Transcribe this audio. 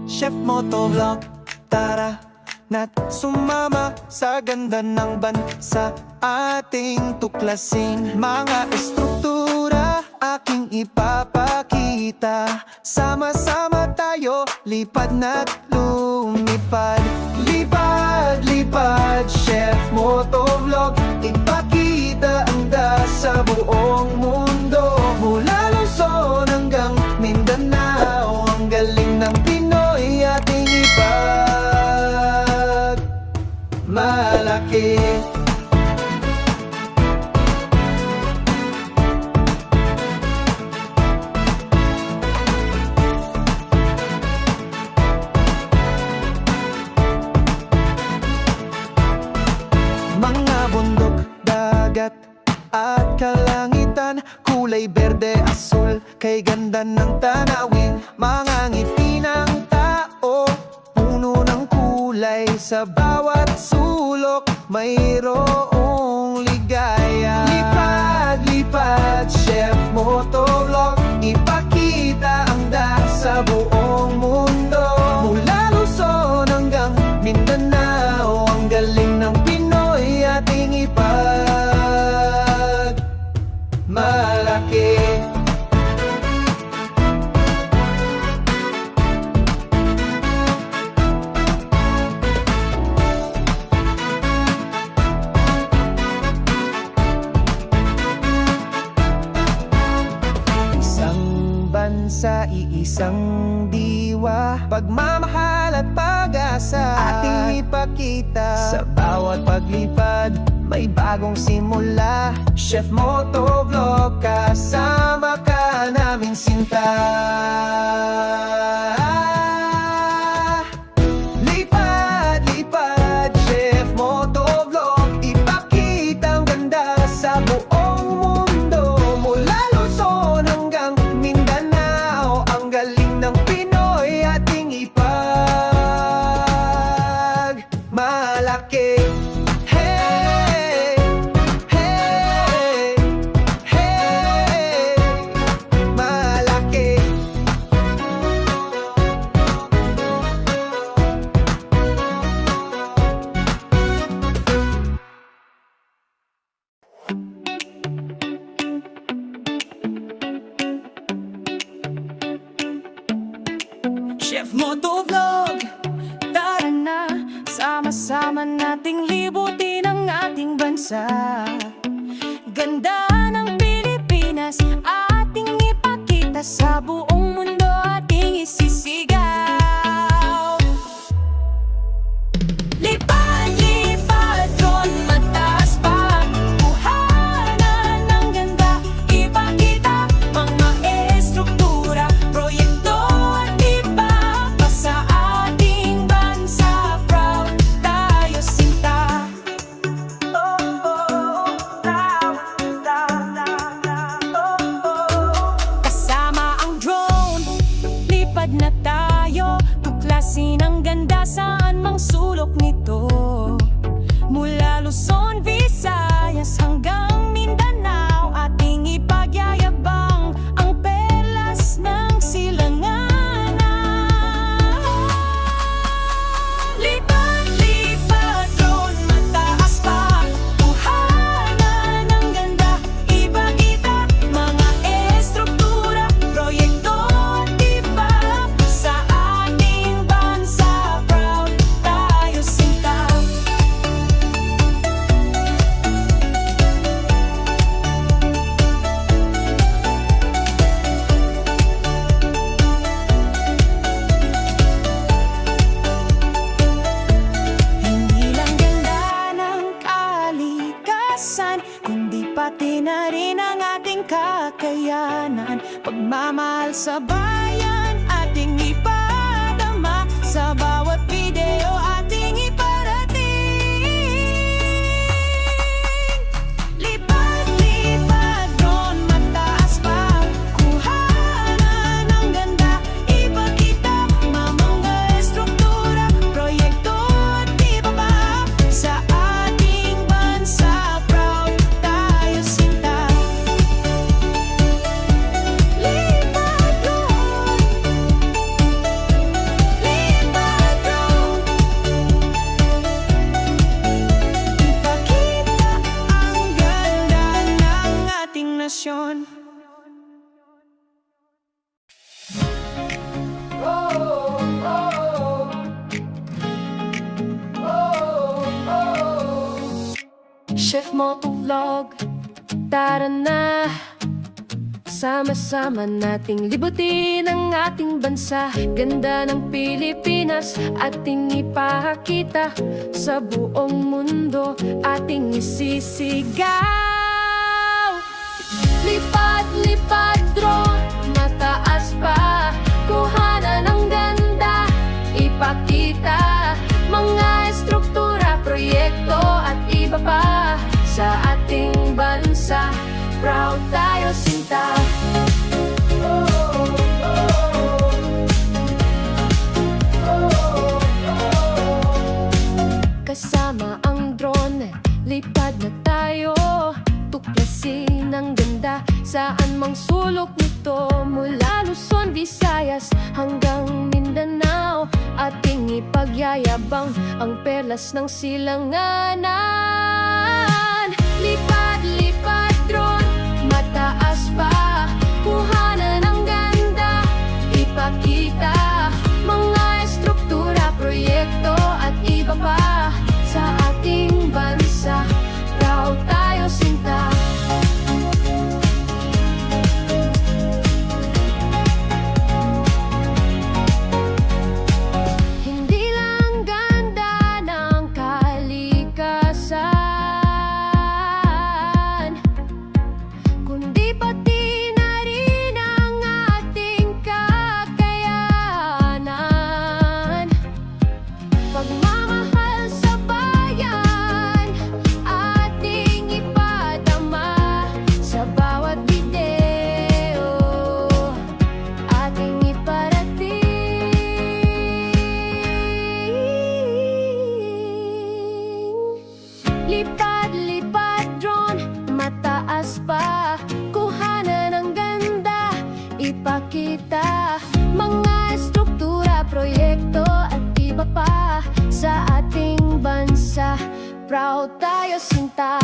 Chef Motovlog, tara na't sumama sa ganda ng bansa. Ating tuklasin mga estruktura, aking ipapakita. Sama-sama tayo, lipad na't lumipad. Lipad, lipad, Chef Motovlog, ipakita ang sa buong mundo. Mula Luzon hanggang Mindanao, ang galing ng Pinoy ating ipagmalaki. Mga bundok, dagat at kalangitan, kulay berde, asul, kay ganda ng tanawin. Mga ngiti ng tao, puno ng kulay, sa bawat sulok mayroong ligaya. Lipad, lipad, Chef Motovlog, ipakita ang sa buong mundo. Mula Luzon hanggang Mindanao, ang galing ng Pinoy ating ipagmalaki. Sa iisang diwa, pagmamahal at pag-asa ating ipakita. Sa bawat paglipad, may bagong simula. Chef Motovlog, kasama ka namin sinta. Lipad, lipad, Chef Motovlog, ipakita ang ganda sa buong mundo. Mula Luzon hanggang Mindanao, ang galing ng Pinoy ating ipagmalaki. Hey, hey, hey, malaki. Chef Motovlog, tara na, sama-sama nating libutin ang ating bansa. Ganda ng Pilipinas, ating ipakita sa buong mundo, ating isisigaw. Lipad, lipad, drone, mataas pa, kuhanan ng ganda, ipakita mga estruktura, proyekto at iba pa sa ating bansa. Proud tayo sinta. Oh, oh, proud, oh, oh. Kasama ang drone, lipad na tayo, tuklasin ang ganda saan mang sulok nito. Mula Luzon, Visayas hanggang Mindanao, ating ipagyayabang ang perlas ng silanganan. Lipad, lipad, drone, mataas pa, kuhanan ng ganda, ipakita mga estruktura, proyekto at iba sa ating bansa. Proud tayo sinta. Hindi lang ganda ng kalikasan, kundi pati na rin ang ating kakayanan. Pagmamahal sa bayan, ating ipadama, sa bawat video ating iparating. Lipad, lipad, drone, mataas pa, kuhanan ng ganda, ipakita mga estruktura, proyekto at iba pa sa ating bansa. Proud tayo sinta. Lipad, drone, Chef Motovlog. Tara na, sama-sama nating libutin ang ating bansa. Ganda ng Pilipinas ating ipakita sa buong mundo, ating isisigaw. Lipad, lipad, drone, mataas pa, kuhanan ng ganda, ipakita mga estruktura, proyekto at iba pa sa ating bansa. Proud tayo, sinta. Kasama ang drone, lipad na tayo, tuklasin ang ganda saan mang sulok nito. Mula Luzon, Visayas hanggang Mindanao, ating ipagyayabang ang perlas ng silanganan. Lipad, lipad, drone, mataas pa, kuhanan ng ganda, ipakita mga estruktura, proyekto at iba pa sa ating bansa. Proud tayo, sinta. Hindi lang ganda ng kalikasan, kundi pati na rin ang ating kakayanan. Pagmamahal sa bayan, ating ipadama sa bawat video, ating iparating. Lipad, lipad, drone, mataas pa, kuhanan ng ganda, ipakita mga estruktura, proyekto at iba pa sa ating bansa. Proud tayo, sinta.